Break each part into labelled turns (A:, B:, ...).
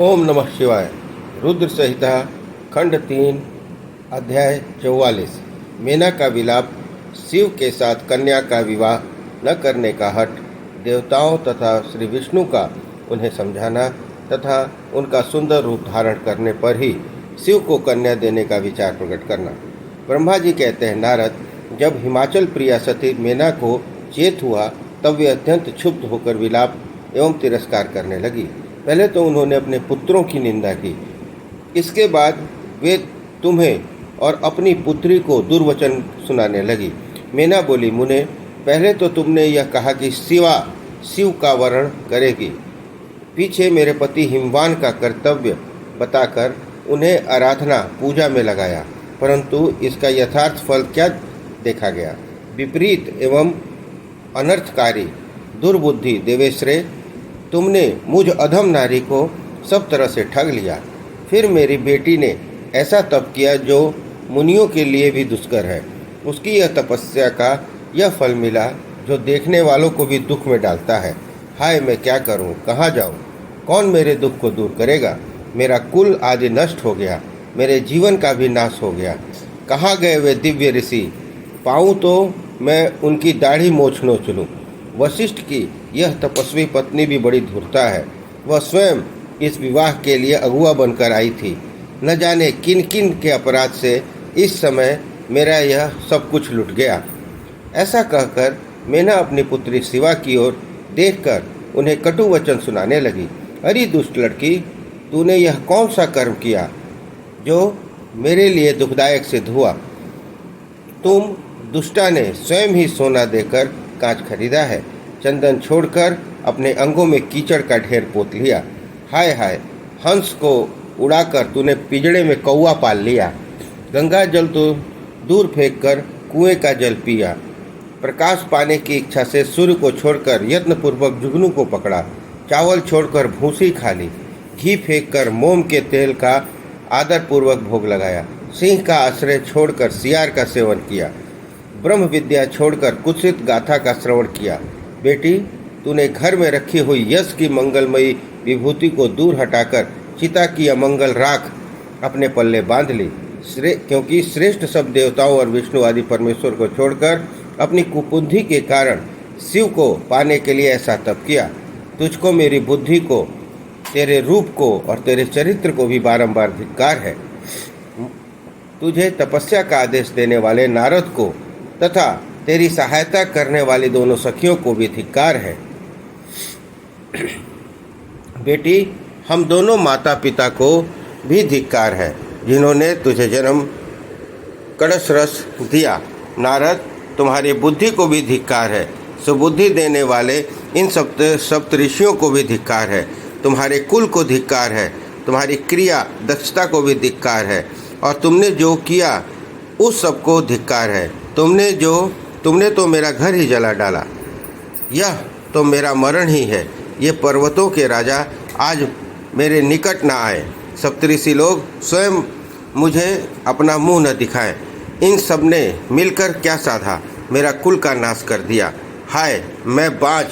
A: ओम नमः शिवाय। रुद्र संहिता खंड 3 अध्याय 44। मेना का विलाप, शिव के साथ कन्या का विवाह न करने का हठ, देवताओं तथा श्री विष्णु का उन्हें समझाना तथा उनका सुंदर रूप धारण करने पर ही शिव को कन्या देने का विचार प्रकट करना। ब्रह्मा जी कहते हैं, नारद, जब हिमाचल प्रिया सती मेना को चेत हुआ तब वे अत्यंत क्षुब्ध होकर विलाप एवं तिरस्कार करने लगी। पहले तो उन्होंने अपने पुत्रों की निंदा की, इसके बाद वे तुम्हें और अपनी पुत्री को दुर्वचन सुनाने लगी। मेना बोली, मुने, पहले तो तुमने यह कहा कि शिव का वर्ण करेगी, पीछे मेरे पति हिमवान का कर्तव्य बताकर उन्हें आराधना पूजा में लगाया, परंतु इसका यथार्थ फल क्या देखा गया? विपरीत एवं अनर्थकारी दुर्बुद्धि देवेश्वरे, तुमने मुझ अधम नारी को सब तरह से ठग लिया। फिर मेरी बेटी ने ऐसा तप किया जो मुनियों के लिए भी दुष्कर है। उसकी यह तपस्या का यह फल मिला जो देखने वालों को भी दुख में डालता है। हाय, मैं क्या करूं, कहाँ जाऊं? कौन मेरे दुख को दूर करेगा? मेरा कुल आदि नष्ट हो गया, मेरे जीवन का भी नाश हो गया। कहाँ गए वे दिव्य ऋषि? पाऊँ तो मैं उनकी दाढ़ी मोछ नोच लूँ। वशिष्ठ की यह तपस्वी पत्नी भी बड़ी धूर्ता है। वह स्वयं इस विवाह के लिए अगुआ बनकर आई थी। न जाने किन किन के अपराध से इस समय मेरा यह सब कुछ लुट गया। ऐसा कहकर मेना अपनी पुत्री शिवा की ओर देखकर उन्हें कटु वचन सुनाने लगी। अरे दुष्ट लड़की, तूने यह कौन सा कर्म किया जो मेरे लिए दुखदायक सिद्ध हुआ? तुम दुष्टा ने स्वयं ही सोना देकर कांच खरीदा है, चंदन छोड़कर अपने अंगों में कीचड़ का ढेर पोत लिया। हाय हाय, हंस को उड़ाकर तूने पिंजड़े में कौवा पाल लिया। गंगा जल तो दूर फेंककर कुएं का जल पिया। प्रकाश पाने की इच्छा से सूर्य को छोड़कर यत्नपूर्वक जुगनू को पकड़ा। चावल छोड़कर भूसी खा ली। घी फेंककर मोम के तेल का आदरपूर्वक भोग लगाया। सिंह का आश्रय छोड़कर सियार का सेवन किया। ब्रह्म विद्या छोड़कर कुत्सित गाथा का श्रवण किया। बेटी, तूने घर में रखी हुई यश की मंगलमयी विभूति को दूर हटाकर चिता की अमंगल राख अपने पल्ले बांध ली। क्योंकि श्रेष्ठ सब देवताओं और विष्णु आदि परमेश्वर को छोड़कर अपनी कुबुद्धि के कारण शिव को पाने के लिए ऐसा तप किया। तुझको मेरी बुद्धि को, तेरे रूप को और तेरे चरित्र को भी बारंबार धिक्कार है। तुझे तपस्या का आदेश देने वाले नारद को तथा तेरी सहायता करने वाली दोनों सखियों को भी धिक्कार है। बेटी, हम दोनों माता पिता को भी धिक्कार है जिन्होंने तुझे जन्म कड़स रस दिया। नारद, तुम्हारी बुद्धि को भी धिक्कार है। सुबुद्धि देने वाले इन सप्तऋषियों को भी धिक्कार है। तुम्हारे कुल को धिक्कार है। तुम्हारी क्रिया दक्षता को भी धिक्कार है और तुमने जो किया उस सबको धिक्कार है। तुमने तो मेरा घर ही जला डाला। यह तो मेरा मरण ही है। ये पर्वतों के राजा आज मेरे निकट न आए। सप्तऋषि लोग स्वयं मुझे अपना मुंह न दिखाएं। इन सब ने मिलकर क्या साधा? मेरा कुल का नाश कर दिया। हाय, मैं बाँझ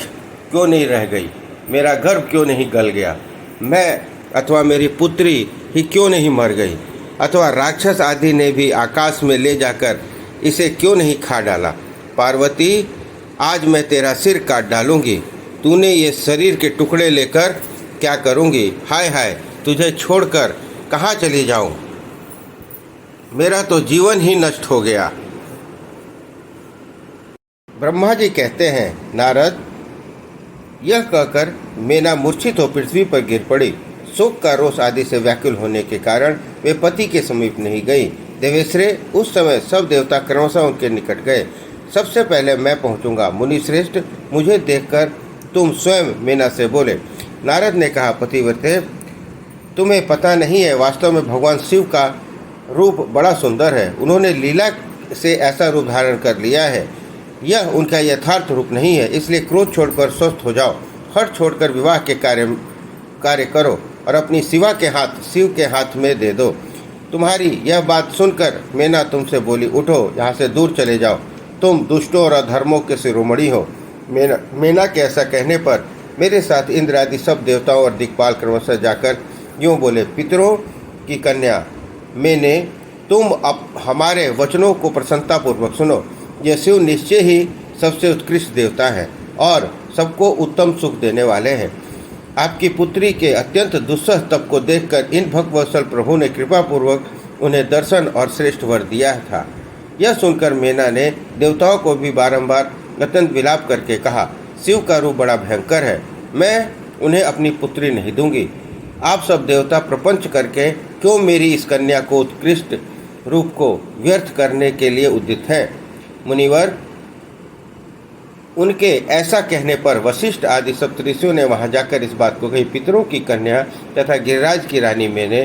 A: क्यों नहीं रह गई? मेरा गर्भ क्यों नहीं गल गया? मैं अथवा मेरी पुत्री ही क्यों नहीं मर गई? अथवा राक्षस आदि ने भी आकाश में ले जाकर इसे क्यों नहीं खा डाला? पार्वती, आज मैं तेरा सिर काट डालूंगी। तूने ये शरीर के टुकड़े लेकर क्या करूंगी? हाय हाय, तुझे छोड़कर कहाँ चली जाऊं? मेरा तो जीवन ही नष्ट हो गया। ब्रह्मा जी कहते हैं, नारद, यह कहकर मेना मूर्छित हो पृथ्वी पर गिर पड़ी। शोक का रोष आदि से व्याकुल होने के कारण वे पति के समीप नहीं गई। देवेश्वरे, उस समय सब देवता क्रमशः उनके निकट गए। सबसे पहले मैं पहुंचूंगा। मुनि श्रेष्ठ, मुझे देखकर तुम स्वयं मेना से बोले। नारद ने कहा, पतिव्रते, तुम्हें पता नहीं है, वास्तव में भगवान शिव का रूप बड़ा सुंदर है। उन्होंने लीला से ऐसा रूप धारण कर लिया है। यह उनका यथार्थ रूप नहीं है। इसलिए क्रोध छोड़कर स्वस्थ हो जाओ। हठ छोड़कर विवाह के कार्य करो और अपनी शिवा के हाथ शिव के हाथ में दे दो। तुम्हारी यह बात सुनकर मेना तुमसे बोली, उठो, यहाँ से दूर चले जाओ। तुम दुष्टों और अधर्मों के शिरोमणि हो। मेना के ऐसा कहने पर मेरे साथ इंद्र आदि सब देवताओं और दिक्पाल क्रमशः जाकर यूँ बोले, पितरों की कन्या मैंने, तुम अब हमारे वचनों को प्रसन्नतापूर्वक सुनो। यह शिव निश्चय ही सबसे उत्कृष्ट देवता है और सबको उत्तम सुख देने वाले हैं। आपकी पुत्री के अत्यंत दुस्सह तप को देखकर इन भक्तवत्सल प्रभु ने कृपापूर्वक उन्हें दर्शन और श्रेष्ठ वर दिया था। यह सुनकर मेना ने देवताओं को भी बारंबार अत्यंत विलाप करके कहा, शिव का रूप बड़ा भयंकर है, मैं उन्हें अपनी पुत्री नहीं दूंगी। आप सब देवता प्रपंच करके क्यों मेरी इस कन्या को उत्कृष्ट रूप को व्यर्थ करने के लिए उद्यत हैं? मुनिवर, उनके ऐसा कहने पर वशिष्ठ आदि सप्तऋषियों ने वहां जाकर इस बात को कही, पितरों की कन्या तथा गिरिराज की रानी मैंने,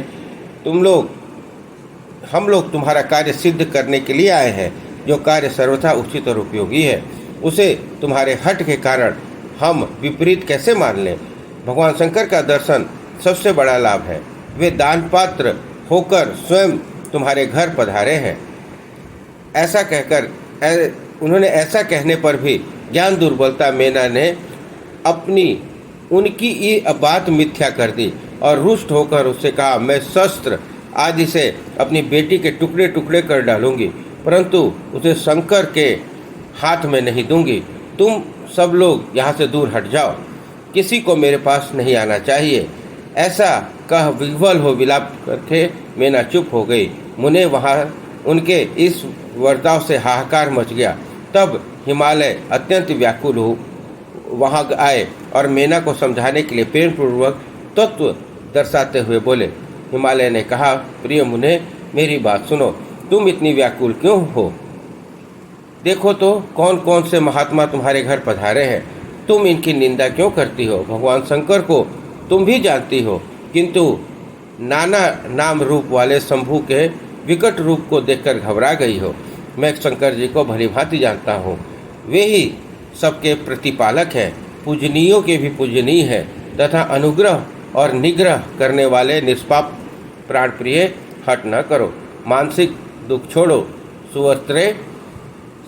A: हम लोग तुम्हारा कार्य सिद्ध करने के लिए आए हैं। जो कार्य सर्वथा उचित और उपयोगी है, उसे तुम्हारे हठ के कारण हम विपरीत कैसे मान लें? भगवान शंकर का दर्शन सबसे बड़ा लाभ है। वे दान पात्र होकर स्वयं तुम्हारे घर पधारे हैं। ऐसा कहकर उन्होंने ऐसा कहने पर भी ज्ञान दुर्बलता मेना ने उनकी ये बात मिथ्या कर दी और रुष्ट होकर उससे कहा, मैं शस्त्र आदि से अपनी बेटी के टुकड़े टुकड़े कर डालूंगी, परंतु उसे शंकर के हाथ में नहीं दूंगी। तुम सब लोग यहाँ से दूर हट जाओ, किसी को मेरे पास नहीं आना चाहिए। ऐसा कह विह्वल हो विलाप करके मेना चुप हो गई। मुने वहाँ उनके इस वर्ताव से हाहाकार मच गया। तब हिमालय अत्यंत व्याकुल हो वहाँ आए और मेना को समझाने के लिए प्रेमपूर्वक तत्व दर्शाते हुए बोले। हिमालय ने कहा, प्रिय मुने, मेरी बात सुनो, तुम इतनी व्याकुल क्यों हो? देखो तो कौन कौन से महात्मा तुम्हारे घर पधारे हैं। तुम इनकी निंदा क्यों करती हो? भगवान शंकर को तुम भी जानती हो, किंतु नाना नाम रूप वाले शंभु के विकट रूप को देखकर घबरा गई हो। मैं शंकर जी को भली भांति जानता हूँ, वे ही सबके प्रतिपालक हैं, पूजनीयों के भी पूजनीय हैं तथा अनुग्रह और निग्रह करने वाले निष्पाप प्राण प्रिय। हट न करो, मानसिक दुख छोड़ो, सुवस्त्रे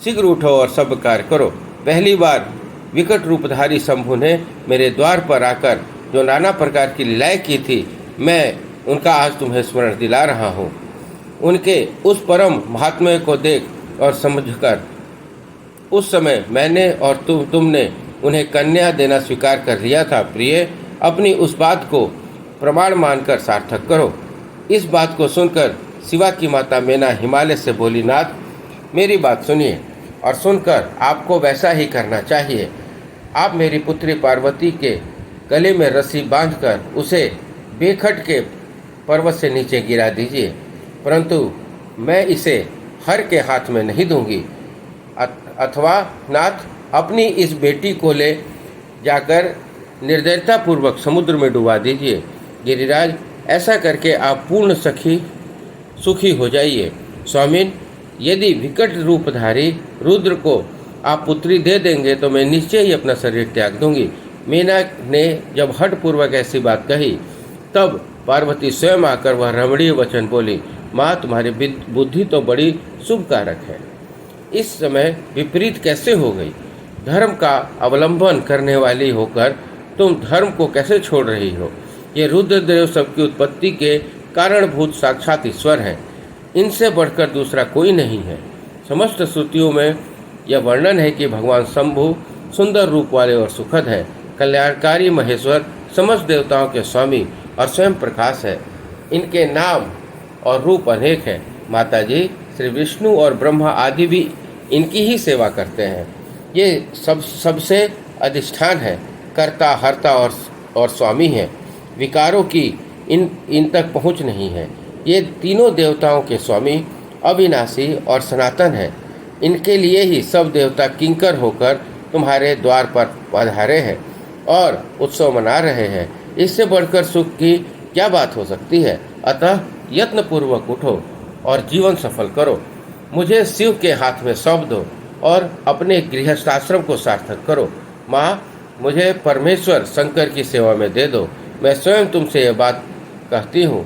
A: शीघ्र उठो और सब कार्य करो। पहली बार विकट रूपधारी शंभु ने मेरे द्वार पर आकर जो नाना प्रकार की लीलाएं की थी, मैं उनका आज तुम्हें स्मरण दिला रहा हूँ। उनके उस परम महात्म्य को देख और समझकर उस समय मैंने और तुमने उन्हें कन्या देना स्वीकार कर लिया था। प्रिय, अपनी उस बात को प्रमाण मानकर सार्थक करो। इस बात को सुनकर शिवा की माता मेना हिमालय से बोली, नाथ, मेरी बात सुनिए और सुनकर आपको वैसा ही करना चाहिए। आप मेरी पुत्री पार्वती के गले में रस्सी बांधकर उसे बेखट के पर्वत से नीचे गिरा दीजिए, परंतु मैं इसे हर के हाथ में नहीं दूंगी। अथवा नाथ, अपनी इस बेटी को ले जाकर निर्दयतापूर्वक समुद्र में डुबा दीजिए। गिरिराज, ऐसा करके आप पूर्ण सुखी हो जाइए। स्वामिन, यदि विकट रूपधारी रुद्र को आप पुत्री दे देंगे तो मैं निश्चय ही अपना शरीर त्याग दूंगी। मेना ने जब हठपूर्वक ऐसी बात कही, तब पार्वती स्वयं आकर वह रमणीय वचन बोली, माँ, तुम्हारी बुद्धि तो बड़ी शुभ कारक है। इस समय विपरीत कैसे हो गई? धर्म का अवलंबन करने वाली होकर तुम धर्म को कैसे छोड़ रही हो? ये रुद्रदेव सबकी उत्पत्ति के कारणभूत साक्षात ईश्वर हैं, इनसे बढ़कर दूसरा कोई नहीं है। समस्त श्रुतियों में यह वर्णन है कि भगवान शंभु सुंदर रूप वाले और सुखद है, कल्याणकारी महेश्वर, समस्त देवताओं के स्वामी और स्वयं प्रकाश है। इनके नाम और रूप अनेक हैं। माता जी, श्री विष्णु और ब्रह्मा आदि भी इनकी ही सेवा करते हैं। ये सबसे अधिष्ठान है, कर्ता, हर्ता और स्वामी है। विकारों की इन तक पहुँच नहीं है। ये तीनों देवताओं के स्वामी अविनाशी और सनातन है। इनके लिए ही सब देवता किंकर होकर तुम्हारे द्वार पर पधारे हैं और उत्सव मना रहे हैं। इससे बढ़कर सुख की क्या बात हो सकती है? अतः यत्नपूर्वक उठो और जीवन सफल करो। मुझे शिव के हाथ में सौंप दो और अपने गृहस्थाश्रम को सार्थक करो। माँ, मुझे परमेश्वर शंकर की सेवा में दे दो। मैं स्वयं तुमसे यह बात कहती हूँ,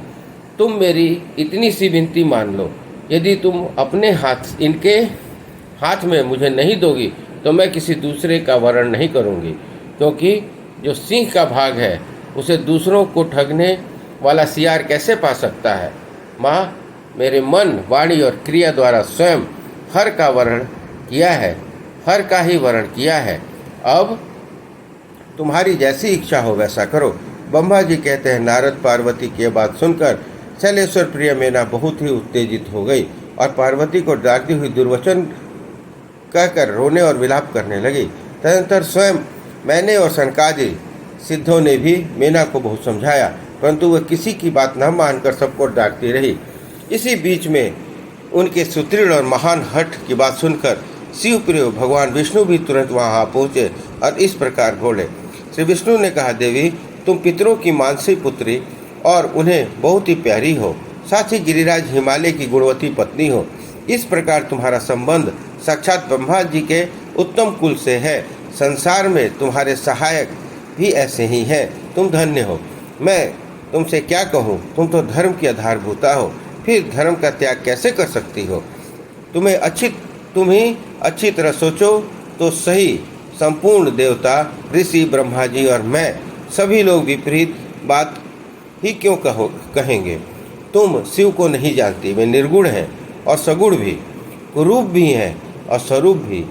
A: तुम मेरी इतनी सी विनती मान लो। यदि तुम अपने इनके हाथ में मुझे नहीं दोगी तो मैं किसी दूसरे का वरण नहीं करूँगी, क्योंकि जो सिंह का भाग है उसे दूसरों को ठगने वाला सियार कैसे पा सकता है? माँ, मेरे मन, वाणी और क्रिया द्वारा स्वयं हर का वर्ण किया है, हर का ही वर्ण किया है। अब तुम्हारी जैसी इच्छा हो वैसा करो। ब्रह्मा जी कहते हैं, नारद पार्वती की बात सुनकर शैलेश्वर प्रिय मेना बहुत ही उत्तेजित हो गई और पार्वती को डांटती हुई दुर्वचन कहकर रोने और विलाप करने लगी। तदनंतर स्वयं मैंने और सनकादि सिद्धों ने भी मेना को बहुत समझाया, परंतु वह किसी की बात न मानकर सबको डांटती रही। इसी बीच में उनके सुदृढ़ और महान हठ की बात सुनकर शिवप्रिय भगवान विष्णु भी तुरंत वहां आ पहुंचे और इस प्रकार बोले। श्री विष्णु ने कहा, देवी, तुम पितरों की मानसी पुत्री और उन्हें बहुत ही प्यारी हो, साथ ही गिरिराज हिमालय की गुणवती पत्नी हो। इस प्रकार तुम्हारा संबंध साक्षात ब्रह्मा जी के उत्तम कुल से है। संसार में तुम्हारे सहायक भी ऐसे ही हैं। तुम धन्य हो। मैं तुमसे क्या कहूँ, तुम तो धर्म की आधारभूता हो, फिर धर्म का त्याग कैसे कर सकती हो? तुम ही अच्छी तरह सोचो तो सही। संपूर्ण देवता, ऋषि, ब्रह्मा जी और मैं सभी लोग विपरीत बात ही क्यों कहेंगे? तुम शिव को नहीं जानती। वे निर्गुण हैं और सगुण भी, कुरूप भी हैं और स्वरूप भी,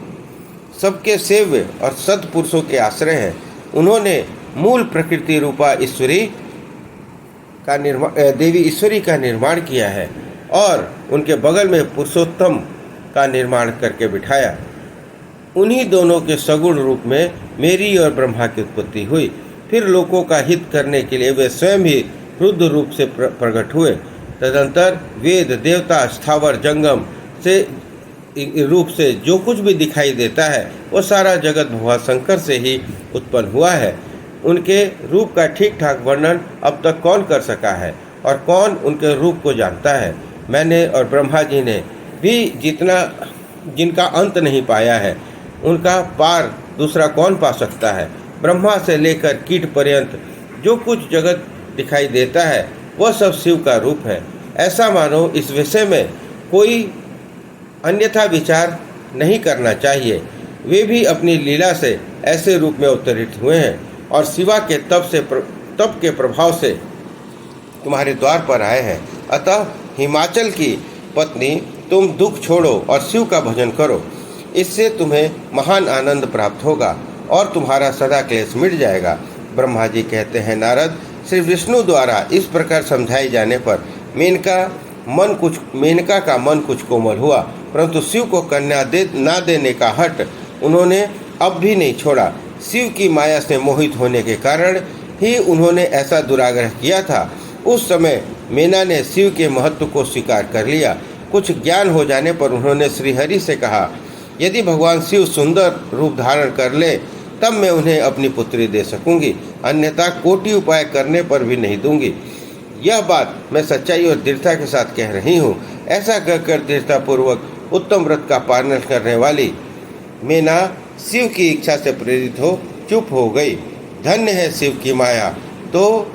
A: सबके सेव्य और सत्पुरुषों के आश्रय हैं। उन्होंने मूल प्रकृति रूपा देवी ईश्वरी का निर्माण किया है और उनके बगल में पुरुषोत्तम का निर्माण करके बिठाया। उन्हीं दोनों के सगुण रूप में मेरी और ब्रह्मा की उत्पत्ति हुई। फिर लोगों का हित करने के लिए वे स्वयं ही रुद्र रूप से प्रकट हुए। तदंतर वेद, देवता, स्थावर, जंगम से रूप से जो कुछ भी दिखाई देता है वो सारा जगत भगवान शंकर से ही उत्पन्न हुआ है। उनके रूप का ठीक ठाक वर्णन अब तक कौन कर सका है और कौन उनके रूप को जानता है? मैंने और ब्रह्मा जी ने भी जिनका अंत नहीं पाया है, उनका पार दूसरा कौन पा सकता है? ब्रह्मा से लेकर कीट पर्यंत जो कुछ जगत दिखाई देता है वह सब शिव का रूप है। ऐसा मानो इस विषय में कोई अन्यथा विचार नहीं करना चाहिए। वे भी अपनी लीला से ऐसे रूप में अवतरित हुए हैं और शिवा के तप के प्रभाव से तुम्हारे द्वार पर आए हैं। अतः हिमाचल की पत्नी, तुम दुख छोड़ो और शिव का भजन करो। इससे तुम्हें महान आनंद प्राप्त होगा और तुम्हारा सदा क्लेश मिट जाएगा। ब्रह्मा जी कहते हैं, नारद, श्री विष्णु द्वारा इस प्रकार समझाए जाने पर मेनका का मन कुछ कोमल हुआ, परंतु शिव को कन्या ना देने का हठ उन्होंने अब भी नहीं छोड़ा। शिव की माया से मोहित होने के कारण ही उन्होंने ऐसा दुराग्रह किया था। उस समय मेना ने शिव के महत्व को स्वीकार कर लिया। कुछ ज्ञान हो जाने पर उन्होंने श्रीहरि से कहा, यदि भगवान शिव सुंदर रूप धारण कर ले तब मैं उन्हें अपनी पुत्री दे सकूंगी, अन्यथा कोटि उपाय करने पर भी नहीं दूंगी। यह बात मैं सच्चाई और दृढ़ता के साथ कह रही हूँ। ऐसा कहकर दृढ़तापूर्वक उत्तम व्रत का पालन करने वाली मेना शिव की इच्छा से प्रेरित हो चुप हो गई। धन्य है शिव की माया, तो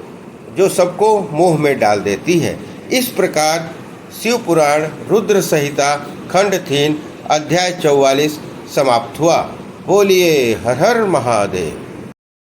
A: जो सबको मोह में डाल देती है। इस प्रकार शिव पुराण रुद्र संहिता खंड 3 अध्याय 44 समाप्त हुआ। बोलिए हर हर महादेव।